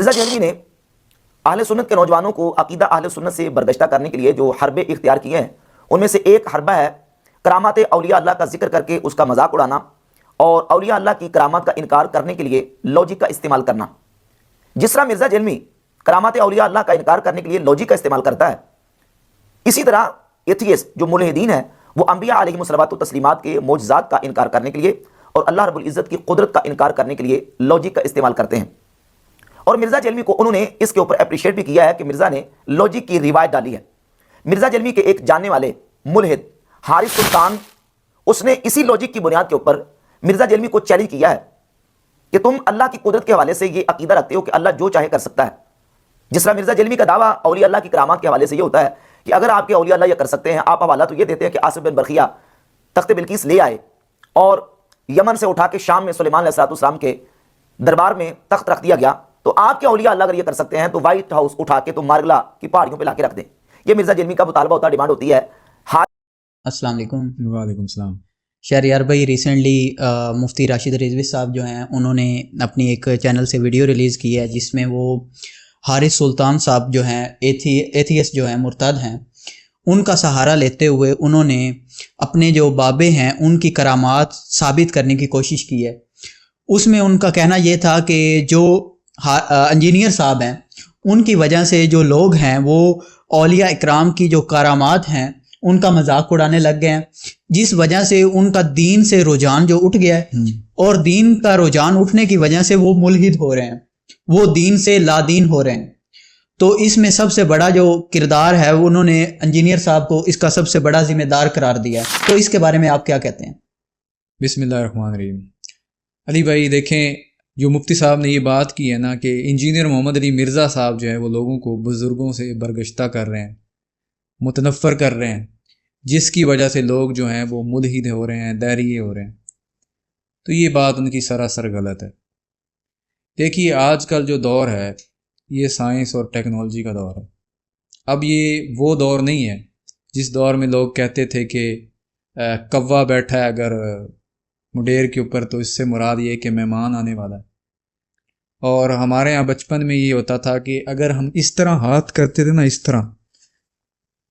مرزا جہلوی نے اہل سنت کے نوجوانوں کو عقیدہ اہل سنت سے برگشتہ کرنے کے لیے جو حربے اختیار کیے ہیں ان میں سے ایک حربہ ہے کرامات اولیاء اللہ کا ذکر کر کے اس کا مذاق اڑانا اور اولیاء اللہ کی کرامات کا انکار کرنے کے لیے لاجک کا استعمال کرنا۔ جس طرح مرزا جہلوی کرامات اولیاء اللہ کا انکار کرنے کے لیے لاجک کا استعمال کرتا ہے، اسی طرح ایتھیسٹ جو ملحدین ہیں وہ انبیاء علیہم الصلوۃ والتسلیمات کے معجزات کا انکار کرنے کے لیے اور اللہ رب العزت کی قدرت کا انکار کرنے کے لیے لاجک کا استعمال کرتے ہیں۔ اور مرزا جہلوی کو انہوں نے اس کے اوپر اپریشیٹ بھی کیا ہے کہ مرزا نے لاجک کی روایت ڈالی ہے۔ مرزا جہلوی کے ایک جاننے والے ملحد حارث سلطان، اس نے اسی لاجک کی بنیاد کے اوپر مرزا جہلوی کو چیلنج کیا ہے کہ تم اللہ کی قدرت کے حوالے سے یہ عقیدہ رکھتے ہو کہ اللہ جو چاہے کر سکتا ہے۔ جس طرح مرزا جہلوی کا دعویٰ اولیاء اللہ کی کرامات کے حوالے سے یہ ہوتا ہے کہ اگر آپ کے اولیاء اللہ یہ کر سکتے ہیں، آپ حوالہ تو یہ دیتے ہیں کہ آصف بن برخیہ تخت بلقیس لے آئے اور یمن سے اٹھا کے شام میں سلیمان علیہ السلام کے دربار میں تخت رکھ دیا گیا، تو آپ کے اولیاء اللہ اگر یہ کر سکتے ہیں تو وائٹ ہاؤس اٹھا کے تو مارگلا کی پہاڑیوں پہ لا کے رکھ دیں۔ یہ مرزا جہلوی کا مطالبہ ہوتا ہے، ڈیمانڈ ہوتی ہے۔ السلام علیکم۔ وعلیکم السلام۔ شہریار بھائی، ریسنٹلی مفتی راشد رضوی صاحب جو ہیں انہوں نے اپنی ایک چینل سے ویڈیو ریلیز کی ہے جس میں وہ حارث سلطان صاحب جو ہیں ایتھیسٹ جو ہیں، مرتد ہیں، ان کا سہارا لیتے ہوئے انہوں نے اپنے جو بابے ہیں ان کی کرامات ثابت کرنے کی کوشش کی ہے۔ اس میں ان کا کہنا یہ تھا کہ جو انجینئر صاحب ہیں ان کی وجہ سے جو لوگ ہیں وہ اولیاء اکرام کی جو کرامات ہیں ان کا مذاق اڑانے لگ گئے ہیں، جس وجہ سے ان کا دین سے رجحان جو اٹھ گیا ہے، اور دین کا رجحان اٹھنے کی وجہ سے وہ ملحد ہو رہے ہیں، وہ دین سے لا دین ہو رہے ہیں۔ تو اس میں سب سے بڑا جو کردار ہے انہوں نے انجینئر صاحب کو اس کا سب سے بڑا ذمہ دار قرار دیا ہے۔ تو اس کے بارے میں آپ کیا کہتے ہیں؟ بسم اللہ الرحمن الرحیم۔ علی بھائی دیکھیں، جو مفتی صاحب نے یہ بات کی ہے نا کہ انجینئر محمد علی مرزا صاحب جو ہے وہ لوگوں کو بزرگوں سے برگشتہ کر رہے ہیں، متنفر کر رہے ہیں، جس کی وجہ سے لوگ جو ہیں وہ ملحد ہو رہے ہیں، داعیے ہو رہے ہیں، تو یہ بات ان کی سراسر غلط ہے۔ دیکھیے، آج کل جو دور ہے یہ سائنس اور ٹیکنالوجی کا دور ہے۔ اب یہ وہ دور نہیں ہے جس دور میں لوگ کہتے تھے کہ کوا بیٹھا ہے اگر مڈیر کے اوپر تو اس سے مراد یہ کہ مہمان آنے والا ہے۔ اور ہمارے یہاں بچپن میں یہ ہوتا تھا کہ اگر ہم اس طرح ہاتھ کرتے تھے نا، اس طرح،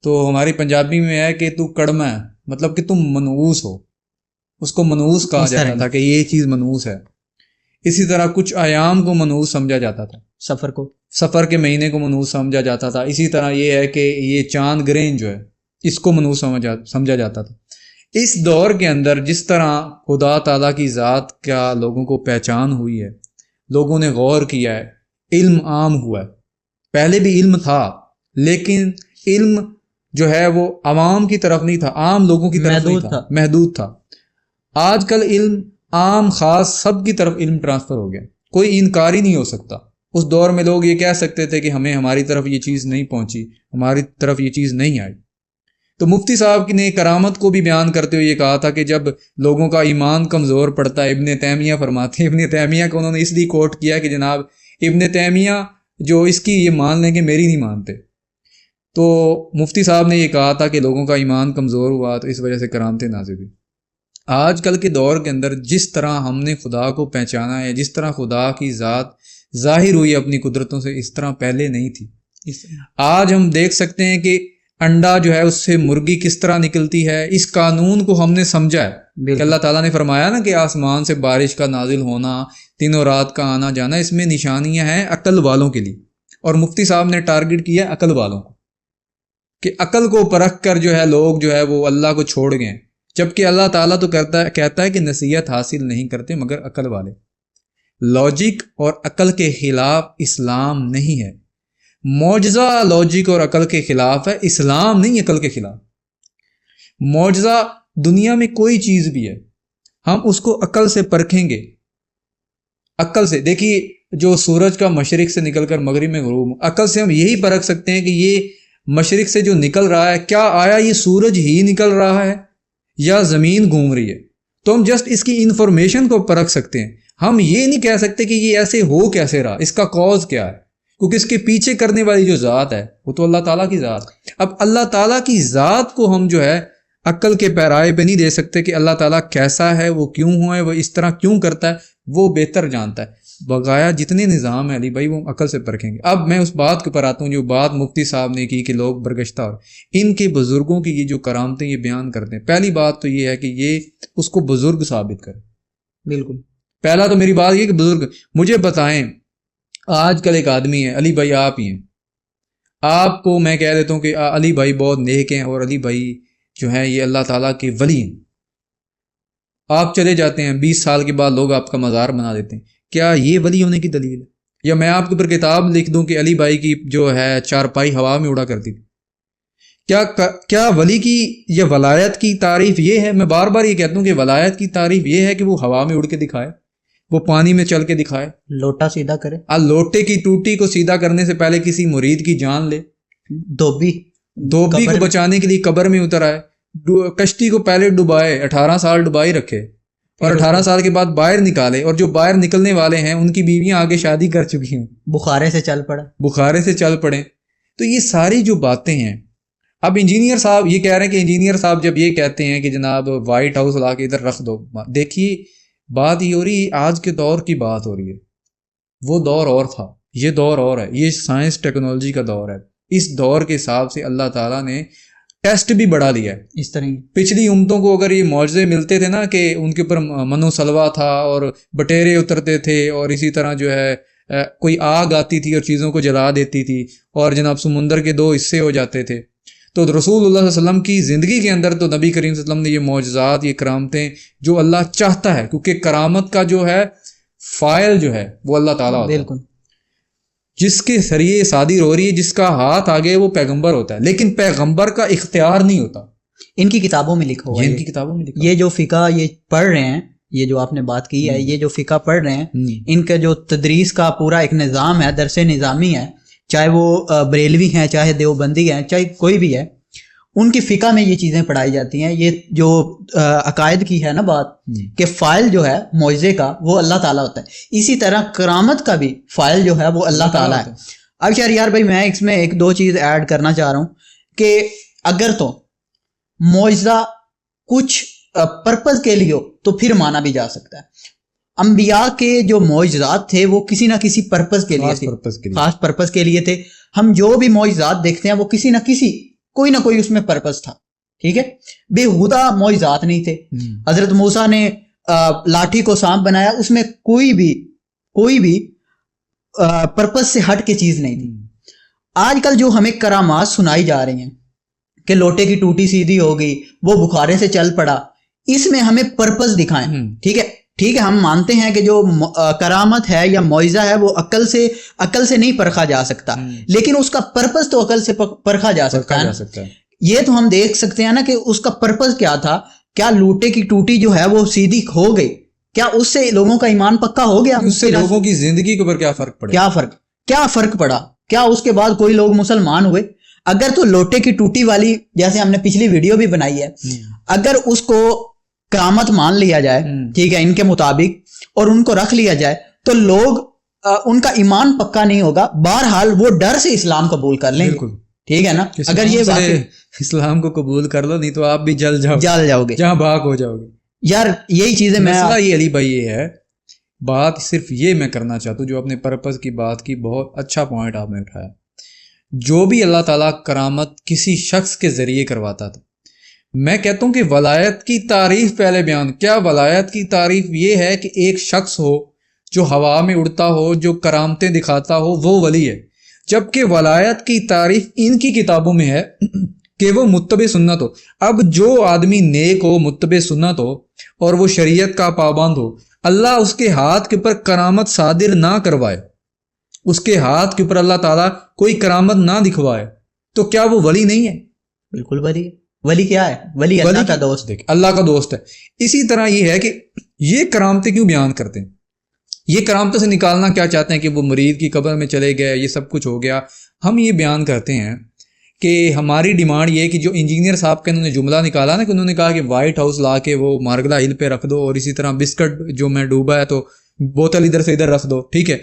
تو ہماری پنجابی میں ہے کہ تو کڑما ہے، مطلب کہ تم منحوس ہو، اس کو منحوس کہا جاتا تھا کہ یہ چیز منحوس ہے۔ اسی طرح کچھ ایام کو منحوس سمجھا جاتا تھا، سفر کے مہینے کو منحوس سمجھا جاتا تھا۔ اسی طرح یہ ہے کہ یہ چاند گرہن جو ہے اس کو منحوس سمجھا جاتا تھا۔ اس دور کے اندر جس طرح خدا تعالیٰ کی ذات کا لوگوں کو پہچان ہوئی ہے، لوگوں نے غور کیا ہے، علم عام ہوا ہے۔ پہلے بھی علم تھا لیکن علم جو ہے وہ عوام کی طرف نہیں تھا، عام لوگوں کی طرف نہیں تھا، محدود تھا۔ آج کل علم عام خاص سب کی طرف علم ٹرانسفر ہو گیا، کوئی انکار ہی نہیں ہو سکتا۔ اس دور میں لوگ یہ کہہ سکتے تھے کہ ہماری طرف یہ چیز نہیں پہنچی، ہماری طرف یہ چیز نہیں آئی۔ تو مفتی صاحب نے کرامت کو بھی بیان کرتے ہوئے یہ کہا تھا کہ جب لوگوں کا ایمان کمزور پڑتا ہے، ابن تیمیہ فرماتے ہیں، ابن تیمیہ کو انہوں نے اس لیے کوٹ کیا کہ جناب ابن تیمیہ جو اس کی یہ مان لیں کہ میری نہیں مانتے، تو مفتی صاحب نے یہ کہا تھا کہ لوگوں کا ایمان کمزور ہوا تو اس وجہ سے کرامتیں نازل ہوئی۔ آج کل کے دور کے اندر جس طرح ہم نے خدا کو پہچانا ہے، جس طرح خدا کی ذات ظاہر ہوئی اپنی قدرتوں سے، اس طرح پہلے نہیں تھی۔ آج ہم دیکھ سکتے ہیں کہ انڈا جو ہے اس سے مرغی کس طرح نکلتی ہے، اس قانون کو ہم نے سمجھا ہے کہ اللہ تعالیٰ نے فرمایا نا کہ آسمان سے بارش کا نازل ہونا، دن و رات کا آنا جانا، اس میں نشانیاں ہیں عقل والوں کے لیے۔ اور مفتی صاحب نے ٹارگٹ کیا عقل والوں کو کہ عقل کو پرکھ کر جو ہے لوگ جو ہے وہ اللہ کو چھوڑ گئے، جبکہ اللہ تعالیٰ تو کہتا ہے کہ نصیحت حاصل نہیں کرتے مگر عقل والے۔ لاجک اور عقل کے خلاف اسلام نہیں ہے، معجزہ لاجک اور عقل کے خلاف ہے، اسلام نہیں عقل کے خلاف۔ معجزہ دنیا میں کوئی چیز بھی ہے، ہم اس کو عقل سے پرکھیں گے، عقل سے۔ دیکھیے، جو سورج کا مشرق سے نکل کر مغرب میں غروب، عقل سے ہم یہی پرکھ سکتے ہیں کہ یہ مشرق سے جو نکل رہا ہے، کیا آیا یہ سورج ہی نکل رہا ہے یا زمین گھوم رہی ہے؟ تو ہم جسٹ اس کی انفارمیشن کو پرکھ سکتے ہیں، ہم یہ نہیں کہہ سکتے کہ یہ ایسے ہو کیسے رہا، اس کا کاز کیا ہے، کیونکہ اس کے پیچھے کرنے والی جو ذات ہے وہ تو اللہ تعالیٰ کی ذات ہے۔ اب اللہ تعالیٰ کی ذات کو ہم جو ہے عقل کے پیرائے پہ نہیں دے سکتے کہ اللہ تعالیٰ کیسا ہے، وہ کیوں ہوا ہے، وہ اس طرح کیوں کرتا ہے، وہ بہتر جانتا ہے۔ بقایا جتنے نظام ہیں علی بھائی وہ عقل سے پرکھیں گے. اب میں اس بات کے اوپر آتا ہوں جو بات مفتی صاحب نے کی کہ لوگ برگشتہ اور ان کے بزرگوں کی یہ جو کرامتیں یہ بیان کرتے ہیں. پہلی بات تو یہ ہے کہ یہ اس کو بزرگ ثابت کرے. بالکل. پہلا تو میری بات یہ کہ بزرگ مجھے بتائیں. آج کل ایک آدمی ہے علی بھائی آپ ہی ہیں, آپ کو میں کہہ دیتا ہوں کہ علی بھائی بہت نیک ہیں اور علی بھائی جو ہیں یہ اللہ تعالیٰ کے ولی ہیں. آپ چلے جاتے ہیں 20 سال کے بعد لوگ آپ کا مزار بنا دیتے ہیں. کیا یہ ولی ہونے کی دلیل ہے؟ یا میں آپ کے اوپر کتاب لکھ دوں کہ علی بھائی کی جو ہے چارپائی ہوا میں اڑا کرتی تھی, کیا ولی کی یا ولایت کی تعریف یہ ہے؟ میں بار بار یہ کہتا ہوں کہ ولایت کی تعریف یہ ہے کہ وہ ہوا میں اڑ کے دکھائے, وہ پانی میں چل کے دکھائے, لوٹا سیدھا کرے. لوٹے کی ٹوٹی کو سیدھا کرنے سے پہلے کسی مرید کی جان لے, دھوبی کو بچانے کے لیے قبر میں اتر آئے, کشتی کو پہلے ڈبائے, 18 سال ڈبائی رکھے اور 18 سال کے بعد باہر نکالے, اور جو باہر نکلنے والے ہیں ان کی بیویاں آگے شادی کر چکی ہیں, بخارے سے چل پڑے. تو یہ ساری جو باتیں ہیں. اب انجینئر صاحب یہ کہہ رہے ہیں کہ انجینئر صاحب جب یہ کہتے ہیں کہ جناب وائٹ ہاؤس لا کے ادھر رکھ دو, دیکھیے بات یہ ہو رہی ہے آج کے دور کی بات ہو رہی ہے. وہ دور اور تھا, یہ دور اور ہے, یہ سائنس ٹیکنالوجی کا دور ہے. اس دور کے حساب سے اللہ تعالیٰ نے ٹیسٹ بھی بڑھا لیا ہے. اس طرح پچھلی امتوں کو اگر یہ معجزے ملتے تھے نا کہ ان کے اوپر منو سلوا تھا اور بٹیرے اترتے تھے اور اسی طرح جو ہے کوئی آگ آتی تھی اور چیزوں کو جلا دیتی تھی اور جناب سمندر کے 2 حصے ہو جاتے تھے, تو رسول اللہ صلی اللہ علیہ وسلم کی زندگی کے اندر تو نبی کریم صلی اللہ علیہ وسلم نے یہ معجزات, یہ کرامتیں جو اللہ چاہتا ہے, کیونکہ کرامت کا جو ہے فائل جو ہے وہ اللہ تعالیٰ ہوتا ہے. بالکل. جس کے ذریعے صادر ہو رہی ہے, جس کا ہاتھ آگے وہ پیغمبر ہوتا ہے, لیکن پیغمبر کا اختیار نہیں ہوتا. ان کی کتابوں میں لکھا ہوا ہے, ان کی کتابوں میں لکھا. یہ جو فقہ یہ پڑھ رہے ہیں, یہ جو آپ نے بات کی ہے, یہ جو فقہ پڑھ رہے ہیں, ان کا جو تدریس کا پورا ایک نظام ہے, درس نظامی ہے, چاہے وہ بریلوی ہیں, چاہے دیوبندی ہیں, چاہے کوئی بھی ہے, ان کی فقہ میں یہ چیزیں پڑھائی جاتی ہیں. یہ جو عقائد کی ہے نا بات کہ فائل جو ہے معجزے کا وہ اللہ تعالیٰ ہوتا ہے, اسی طرح کرامت کا بھی فائل جو ہے وہ اللہ تعالیٰ ہے. اب شہریار بھائی میں اس میں 1-2 چیز ایڈ کرنا چاہ رہا ہوں کہ اگر تو معجزہ کچھ پرپز کے لیے ہو تو پھر مانا بھی جا سکتا ہے. انبیاء کے جو معجزات تھے وہ کسی نہ کسی پرپز کے لیے تھے, خاص پرپز کے لیے تھے. ہم جو بھی معجزات دیکھتے ہیں وہ کسی نہ کسی کوئی نہ کوئی اس میں پرپز تھا. ٹھیک ہے, بےہودہ معجزات نہیں تھے. حضرت موسیٰ نے لاٹھی کو سانپ بنایا, اس میں کوئی بھی پرپز سے ہٹ کے چیز نہیں تھی. آج کل جو ہمیں کرامات سنائی جا رہی ہیں کہ لوٹے کی ٹوٹی سیدھی ہو گئی, وہ بخارے سے چل پڑا, اس میں ہمیں پرپز دکھائیں. ٹھیک ہے, ہم مانتے ہیں کہ جو کرامت ہے یا معجزہ ہے وہ عقل سے نہیں پرکھا جا سکتا, لیکن اس کا پرپز تو عقل سے پرکھا جا سکتا ہے. یہ تو ہم دیکھ سکتے ہیں نا کہ اس کا پرپز کیا تھا. کیا لوٹے کی ٹوٹی جو ہے وہ سیدھی ہو گئی, کیا اس سے لوگوں کا ایمان پکا ہو گیا؟ اس سے لوگوں کی زندگی کے اوپر کیا فرق پڑا؟ کیا اس کے بعد کوئی لوگ مسلمان ہوئے؟ اگر تو لوٹے کی ٹوٹی والی, جیسے ہم نے پچھلی ویڈیو بھی بنائی ہے, اگر اس کو کرامت مان لیا جائے, ٹھیک ہے, ان کے مطابق, اور ان کو رکھ لیا جائے, تو لوگ ان کا ایمان پکا نہیں ہوگا. بہرحال وہ ڈر سے اسلام قبول کر لیں. ٹھیک ہے نا, اگر یہ اسلام کو قبول کر لو, نہیں تو آپ بھی جل جاؤ گے, جہاں بھاگ ہو جاؤ گے. یار یہی چیزیں مسئلہ یہ علی بھائی یہ ہے, بات صرف یہ میں کرنا چاہتا ہوں, جو اپنے پرپز کی بات کی, بہت اچھا پوائنٹ آپ نے اٹھایا. جو بھی اللہ تعالیٰ کرامت کسی شخص کے ذریعے کرواتا تھا, میں کہتا ہوں کہ ولایت کی تعریف پہلے بیان. کیا ولایت کی تعریف یہ ہے کہ ایک شخص ہو جو ہوا میں اڑتا ہو, جو کرامتیں دکھاتا ہو, وہ ولی ہے؟ جبکہ ولایت کی تعریف ان کی کتابوں میں ہے کہ وہ متبع سنت ہو. اب جو آدمی نیک ہو, متبع سنت ہو, اور وہ شریعت کا پابند ہو, اللہ اس کے ہاتھ کے اوپر کرامت صادر نہ کروائے, اس کے ہاتھ کے اوپر اللہ تعالیٰ کوئی کرامت نہ دکھوائے, تو کیا وہ ولی نہیں ہے؟ بالکل ولی ہے. ولی کیا ہے؟ ولی اللہ کا دوست, اللہ کا دوست ہے. اسی طرح یہ ہے کہ یہ کرامتیں کیوں بیان کرتے ہیں, یہ کرامتوں سے نکالنا کیا چاہتے ہیں کہ وہ مرید کی قبر میں چلے گئے, یہ سب کچھ ہو گیا. ہم یہ بیان کرتے ہیں کہ ہماری ڈیمانڈ یہ ہے کہ جو انجینئر صاحب کا انہوں نے جملہ نکالا نا, کہ انہوں نے کہا کہ وائٹ ہاؤس لا کے وہ مارگلا ہل پہ رکھ دو, اور اسی طرح بسکٹ جو میں ڈوبا ہے تو بوتل ادھر سے ادھر رکھ دو, ٹھیک ہے,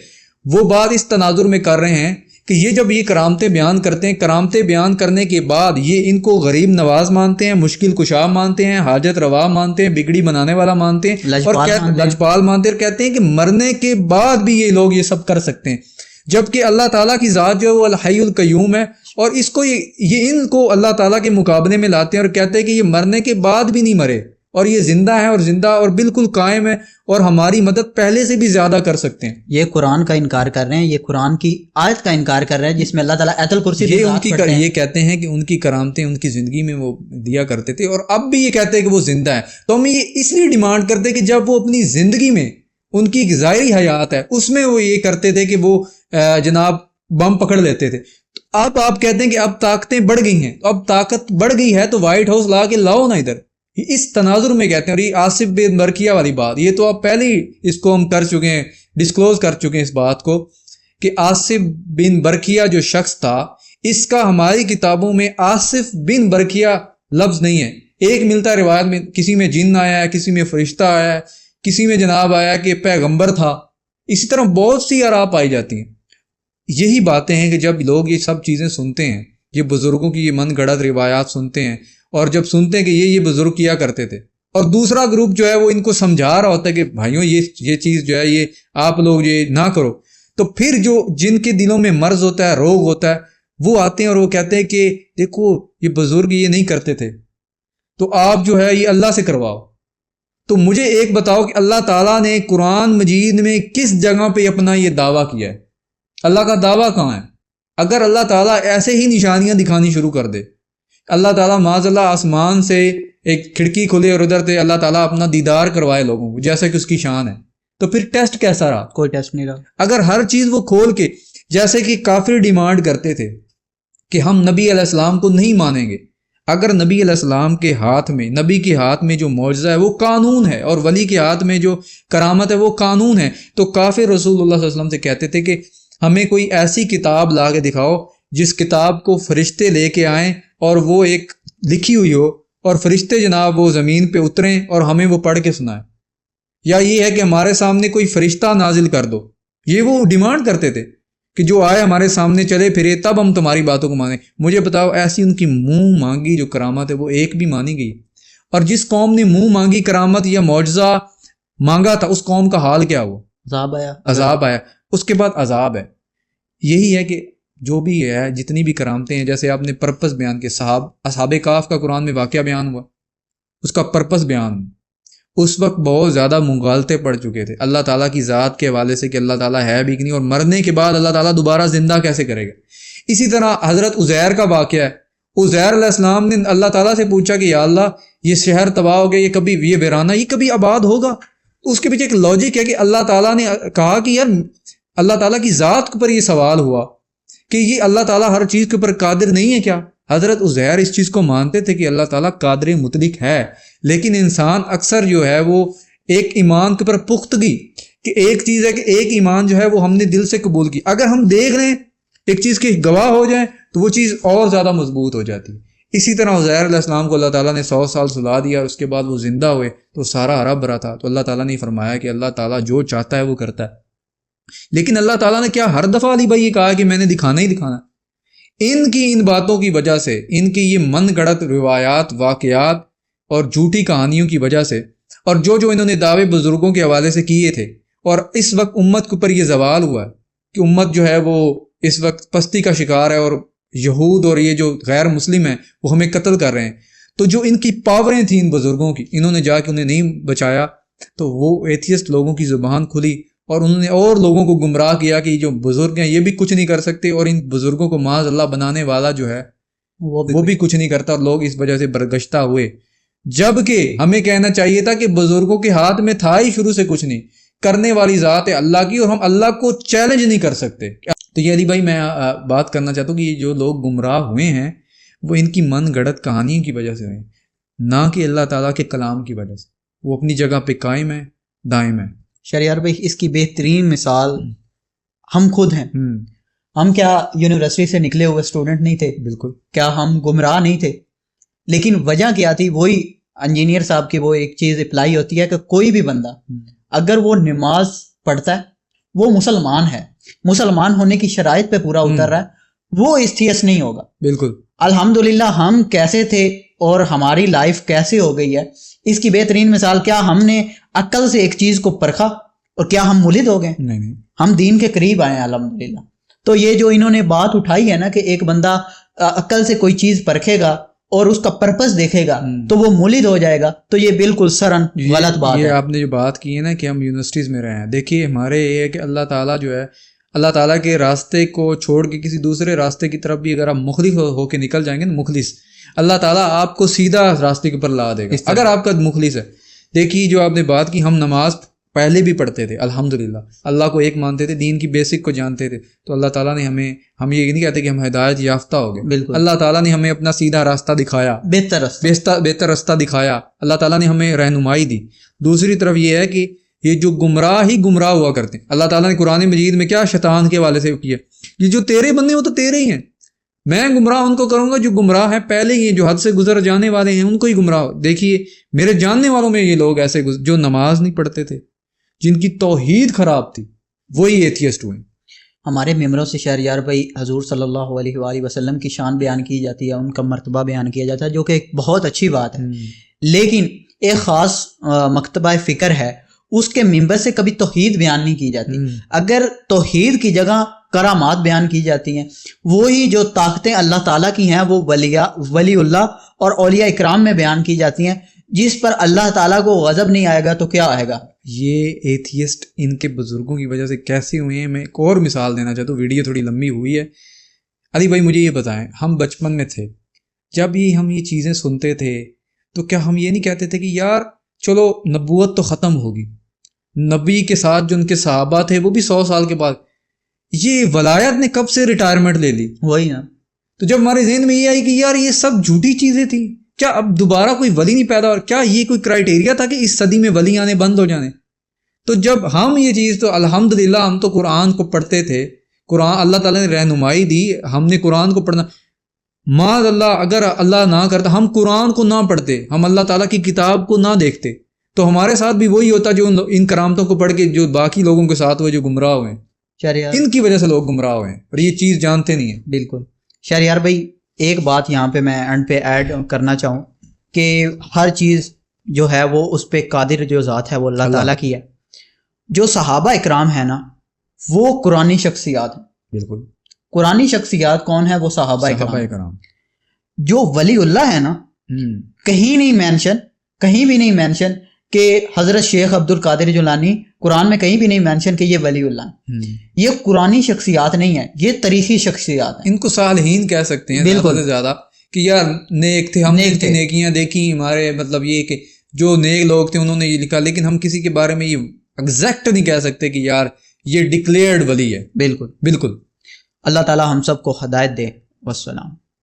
وہ بات اس تناظر میں کر رہے ہیں کہ یہ جب یہ کرامتیں بیان کرتے ہیں، کرامتیں بیان کرنے کے بعد یہ ان کو غریب نواز مانتے ہیں، مشکل کشا مانتے ہیں، حاجت روا مانتے ہیں، بگڑی بنانے والا مانتے ہیں، اور لجپال مانتے ہیں، اور کہتے ہیں کہ مرنے کے بعد بھی یہ لوگ یہ سب کر سکتے ہیں، جبکہ اللہ تعالیٰ کی ذات جو ہے وہ الحی القیوم ہے، اور اس کو یہ ان کو اللہ تعالیٰ کے مقابلے میں لاتے ہیں اور کہتے ہیں کہ یہ مرنے کے بعد بھی نہیں مرے، اور یہ زندہ ہے، اور زندہ اور بالکل قائم ہے، اور ہماری مدد پہلے سے بھی زیادہ کر سکتے ہیں۔ یہ قرآن کا انکار کر رہے ہیں، یہ قرآن کی آیت کا انکار کر رہے ہیں جس میں اللہ تعالیٰ آیت الکرسی یہ کہتے ہیں کہ ان کی کرامتیں ان کی زندگی میں وہ دیا کرتے تھے، اور اب بھی یہ کہتے ہیں کہ وہ زندہ ہے۔ تو ہم یہ اس لیے ڈیمانڈ کرتے ہیں کہ جب وہ اپنی زندگی میں ان کی ظاہری حیات ہے اس میں وہ یہ کرتے تھے کہ وہ جناب بم پکڑ لیتے تھے، تو اب آپ کہتے ہیں کہ اب طاقتیں بڑھ گئی ہیں، تو اب طاقت بڑھ گئی ہے تو وائٹ ہاؤس لا کے لاؤ نا ادھر، اس تناظر میں کہتے ہیں۔ اور یہ آصف بن برقیہ والی بات، یہ تو آپ پہلے ہی اس کو ہم کر چکے ہیں، ڈسکلوز کر چکے ہیں اس بات کو، کہ آصف بن برقیہ جو شخص تھا اس کا ہماری کتابوں میں آصف بن برقیہ لفظ نہیں ہے۔ ایک ملتا ہے روایت میں، کسی میں جن آیا ہے، کسی میں فرشتہ آیا ہے، کسی میں جناب آیا کہ پیغمبر تھا، اسی طرح بہت سی آراء پائی جاتی ہیں۔ یہی باتیں ہیں کہ جب لوگ یہ سب چیزیں سنتے ہیں، یہ بزرگوں کی یہ من گھڑت روایات سنتے ہیں، اور جب سنتے ہیں کہ یہ بزرگ کیا کرتے تھے، اور دوسرا گروپ جو ہے وہ ان کو سمجھا رہا ہوتا ہے کہ بھائیوں یہ چیز جو ہے یہ آپ لوگ یہ نہ کرو، تو پھر جو جن کے دلوں میں مرض ہوتا ہے، روگ ہوتا ہے، وہ آتے ہیں اور وہ کہتے ہیں کہ دیکھو یہ بزرگ یہ نہیں کرتے تھے، تو آپ جو ہے یہ اللہ سے کرواؤ۔ تو مجھے ایک بتاؤ کہ اللہ تعالیٰ نے قرآن مجید میں کس جگہ پہ اپنا یہ دعویٰ کیا ہے؟ اللہ کا دعویٰ کہاں ہے؟ اگر اللہ تعالیٰ ایسے ہی نشانیاں دکھانی شروع کر دے، اللہ تعالیٰ معاذ اللہ آسمان سے ایک کھڑکی کھلے اور ادھر سے اللہ تعالیٰ اپنا دیدار کروائے لوگوں کو جیسا کہ اس کی شان ہے، تو پھر ٹیسٹ کیسا رہا؟ کوئی ٹیسٹ نہیں رہا۔ اگر ہر چیز وہ کھول کے، جیسے کہ کافر ڈیمانڈ کرتے تھے کہ ہم نبی علیہ السلام کو نہیں مانیں گے، اگر نبی علیہ السلام کے ہاتھ میں، نبی کے ہاتھ میں جو معجزہ ہے وہ قانون ہے، اور ولی کے ہاتھ میں جو کرامت ہے وہ قانون ہے، تو کافر رسول اللہ صلی اللہ علیہ وسلم سے کہتے تھے کہ ہمیں کوئی ایسی کتاب لا کے دکھاؤ جس کتاب کو فرشتے لے کے آئیں اور وہ ایک لکھی ہوئی ہو، اور فرشتے جناب وہ زمین پہ اتریں اور ہمیں وہ پڑھ کے سنائیں، یا یہ ہے کہ ہمارے سامنے کوئی فرشتہ نازل کر دو۔ یہ وہ ڈیمانڈ کرتے تھے کہ جو آئے ہمارے سامنے چلے پھرے تب ہم تمہاری باتوں کو مانیں۔ مجھے بتاؤ ایسی ان کی منہ مانگی جو کرامت ہے وہ ایک بھی مانی گئی؟ اور جس قوم نے منہ مانگی کرامت یا معجزہ مانگا تھا اس قوم کا حال کیا ہوا؟ عذاب آیا، اس کے بعد عذاب ہے۔ یہی ہے کہ جو بھی ہے جتنی بھی کرامتیں ہیں، جیسے آپ نے پرپس بیان کے اصحاب کہف کا قرآن میں واقعہ بیان ہوا، اس کا پرپس بیان، اس وقت بہت زیادہ مغالطے پڑ چکے تھے اللہ تعالیٰ کی ذات کے حوالے سے کہ اللہ تعالیٰ ہے بھی نہیں، اور مرنے کے بعد اللہ تعالیٰ دوبارہ زندہ کیسے کرے گا۔ اسی طرح حضرت عزیر کا واقعہ ہے، عزیر علیہ السلام نے اللہ تعالیٰ سے پوچھا کہ یا اللہ یہ شہر تباہ ہو گیا، یہ ویرانہ یہ کبھی آباد ہوگا؟ اس کے پیچھے ایک لاجک ہے کہ اللہ تعالیٰ نے کہا کہ یار اللہ تعالیٰ کی ذات کے اوپر یہ سوال ہوا کہ یہ اللہ تعالیٰ ہر چیز کے اوپر قادر نہیں ہے کیا؟ حضرت عزیر اس چیز کو مانتے تھے کہ اللہ تعالیٰ قادر مطلق ہے، لیکن انسان اکثر جو ہے وہ ایک ایمان کے اوپر پختگی، کہ ایک چیز ہے کہ ایک ایمان جو ہے وہ ہم نے دل سے قبول کی، اگر ہم دیکھ رہے ہیں ایک چیز کے گواہ ہو جائیں تو وہ چیز اور زیادہ مضبوط ہو جاتی ہے۔ اسی طرح عزیر علیہ السلام کو اللہ تعالیٰ نے 100 سال سلا دیا، اور اس کے بعد وہ زندہ ہوئے تو سارا ہرا بھرا تھا، تو اللہ تعالیٰ نے فرمایا کہ اللہ تعالیٰ جو چاہتا ہے وہ کرتا ہے۔ لیکن اللہ تعالیٰ نے کیا ہر دفعہ علی بھائی یہ کہا کہ میں نے دکھانا ہی دکھانا؟ ان باتوں کی وجہ سے، ان کی یہ من گھڑت روایات، واقعات اور جھوٹی کہانیوں کی وجہ سے، اور جو انہوں نے دعوے بزرگوں کے حوالے سے کیے تھے، اور اس وقت امت کے اوپر یہ زوال ہوا ہے کہ امت جو ہے وہ اس وقت پستی کا شکار ہے، اور یہود اور یہ جو غیر مسلم ہیں وہ ہمیں قتل کر رہے ہیں، تو جو ان کی پاوریں تھیں ان بزرگوں کی، انہوں نے جا کے انہیں نہیں بچایا، تو وہ ایتھیسٹ لوگوں کی زبان کھلی اور انہوں نے اور لوگوں کو گمراہ کیا کہ جو بزرگ ہیں یہ بھی کچھ نہیں کر سکتے، اور ان بزرگوں کو معاذ اللہ بنانے والا جو ہے وہ بھی کچھ نہیں کرتا، اور لوگ اس وجہ سے برگشتہ ہوئے۔ جبکہ ہمیں کہنا چاہیے تھا کہ بزرگوں کے ہاتھ میں تھا ہی شروع سے کچھ نہیں، کرنے والی ذات ہے اللہ کی، اور ہم اللہ کو چیلنج نہیں کر سکتے۔ تو یہ علی بھائی میں بات کرنا چاہتا ہوں کہ یہ جو لوگ گمراہ ہوئے ہیں وہ ان کی من گھڑت کہانیوں کی وجہ سے ہوئے، نہ کہ اللہ تعالیٰ کے کلام کی وجہ سے۔ وہ اپنی جگہ پہ قائم ہے، دائم ہے۔ شریار بھائی اس کی بہترین مثال ہم خود ہیں۔ ہم کیا یونیورسٹی سے نکلے ہوئے اسٹوڈنٹ نہیں تھے؟ بالکل۔ کیا ہم گمراہ نہیں تھے؟ لیکن وجہ کیا تھی؟ وہی انجینئر صاحب کی وہ ایک چیز اپلائی ہوتی ہے کہ کوئی بھی بندہ اگر وہ نماز پڑھتا ہے وہ مسلمان ہے، مسلمان ہونے کی شرائط پہ پورا اتر رہا ہے، وہ ایتھیسٹ نہیں ہوگا۔ بالکل الحمدللہ ہم کیسے تھے اور ہماری لائف کیسے ہو گئی ہے، اس کی بہترین مثال، کیا ہم نے عقل سے ایک چیز کو پرکھا اور کیا ہم ملد ہو گئے؟ نہیں، ہم دین کے قریب آئے ہیں الحمدللہ۔ تو یہ جو انہوں نے بات اٹھائی ہے نا کہ ایک بندہ عقل سے کوئی چیز پرکھے گا اور اس کا پرپس دیکھے گا تو وہ ملد ہو جائے گا، تو یہ بالکل سرن غلط بات ہے۔ یہ آپ نے جو بات کی ہے نا کہ ہم یونیورسٹیز میں رہے ہیں، دیکھیے ہمارے یہ ہے کہ اللہ تعالیٰ جو ہے، اللہ تعالیٰ کے راستے کو چھوڑ کے کسی دوسرے راستے کی طرف بھی اگر آپ مخلص ہو کے نکل جائیں گے نا، مخلص، اللہ تعالیٰ آپ کو سیدھا راستے کے اوپر لا دے گا اگر آپ کا مخلص ہے۔ دیکھیے جو آپ نے بات کی، ہم نماز پہلے بھی پڑھتے تھے الحمدللہ، اللہ کو ایک مانتے تھے، دین کی بیسک کو جانتے تھے، تو اللہ تعالیٰ نے ہم یہ نہیں کہتے کہ ہم ہدایت یافتہ ہو گئے، بالکل اللہ تعالیٰ نے ہمیں اپنا سیدھا راستہ دکھایا، بہتر راستہ دکھایا، اللہ تعالیٰ نے ہمیں رہنمائی دی۔ دوسری طرف یہ ہے کہ یہ جو گمراہ ہوا کرتے ہیں، اللہ تعالیٰ نے قرآن مجید میں کیا شیطان کے حوالے سے کیا، یہ جو تیرے بندے وہ تو تیرے ہی ہیں، میں گمراہ ان کو کروں گا جو گمراہ ہیں پہلے ہی، جو حد سے گزر جانے والے ہیں ان کو ہی گمراہ۔ دیکھیے میرے جاننے والوں میں یہ لوگ ایسے جو نماز نہیں پڑھتے تھے، جن کی توحید خراب تھی، وہی ایتھیسٹ ہوئے۔ ہمارے ممبروں سے شہریار بھائی حضور صلی اللہ علیہ وآلہ وسلم کی شان بیان کی جاتی ہے، ان کا مرتبہ بیان کیا جاتا ہے، جو کہ ایک بہت اچھی بات ہے، لیکن ایک خاص مکتبہ فکر ہے، اس کے ممبر سے کبھی توحید بیان نہیں کی جاتی۔ اگر توحید کی جگہ کرامات بیان کی جاتی ہیں، وہی جو طاقتیں اللہ تعالیٰ کی ہیں وہ ولی اللہ اور اولیاء اکرام میں بیان کی جاتی ہیں، جس پر اللہ تعالیٰ کو غضب نہیں آئے گا تو کیا آئے گا؟ یہ ایتھیسٹ ان کے بزرگوں کی وجہ سے کیسے ہوئے ہیں، میں ایک اور مثال دینا چاہتا ہوں، ویڈیو تھوڑی لمبی ہوئی ہے۔ علی بھائی مجھے یہ بتائیں، ہم بچپن میں تھے جب ہم یہ چیزیں سنتے تھے تو کیا ہم یہ نہیں کہتے تھے کہ یار چلو نبوت تو ختم ہوگی، نبی کے ساتھ جو ان کے صحابہ تھے وہ بھی 100 سال کے بعد، یہ ولایت نے کب سے ریٹائرمنٹ لے لی؟ وہی نا۔ تو جب ہمارے ذہن میں یہ آئی کہ یار یہ سب جھوٹی چیزیں تھیں، کیا اب دوبارہ کوئی ولی نہیں پیدا ہو؟ کیا یہ کوئی کرائیٹیریا تھا کہ اس صدی میں ولی آنے بند ہو جانے؟ تو جب ہم یہ چیز، تو الحمدللہ ہم تو قرآن کو پڑھتے تھے، قرآن اللہ تعالیٰ نے رہنمائی دی، ہم نے قرآن کو پڑھنا، معاذ اللہ اگر اللہ نہ کرتا ہم قرآن کو نہ پڑھتے، ہم اللہ تعالیٰ کی کتاب کو نہ دیکھتے، تو ہمارے ساتھ بھی وہی ہوتا جو ان کرامتوں کو پڑھ کے جو باقی لوگوں کے ساتھ ہوئے جو گمراہ ہوئے ہیں، ان کی وجہ سے لوگ گمراہ ہوئے ہیں اور یہ چیز جانتے نہیں ہیں۔ بالکل شہریار بھائی، ایک بات یہاں پہ میں اینڈ پہ ایڈ کرنا چاہوں کہ ہر چیز جو ہے وہ اس پہ قادر جو ذات ہے وہ اللہ تعالیٰ کی ہے۔ جو صحابہ اکرام ہے نا وہ قرآنی شخصیات ہیں، بالکل قرآنی شخصیات کون ہے؟ وہ صحابہ اکرام۔ جو ولی اللہ ہے نا، کہیں بھی نہیں مینشن کہ حضرت شیخ عبد القادر جیلانی، قرآن میں کہیں بھی نہیں مینشن کہ یہ ولی اللہ ہیں۔ یہ قرآنی شخصیات نہیں ہے، یہ تاریخی شخصیات ہیں۔ ان کو صالحین کہہ سکتے ہیں زیادہ سے زیادہ، کہ یار نیک تھے، ہم نے نیکیاں دیکھی، ہمارے مطلب یہ کہ جو نیک لوگ تھے انہوں نے یہ لکھا، لیکن ہم کسی کے بارے میں یہ ایگزیکٹ نہیں کہہ سکتے کہ یار یہ ڈکلیئرڈ ولی ہے۔ بالکل بالکل۔ اللہ تعالی ہم سب کو ہدایت دے۔ والسلام۔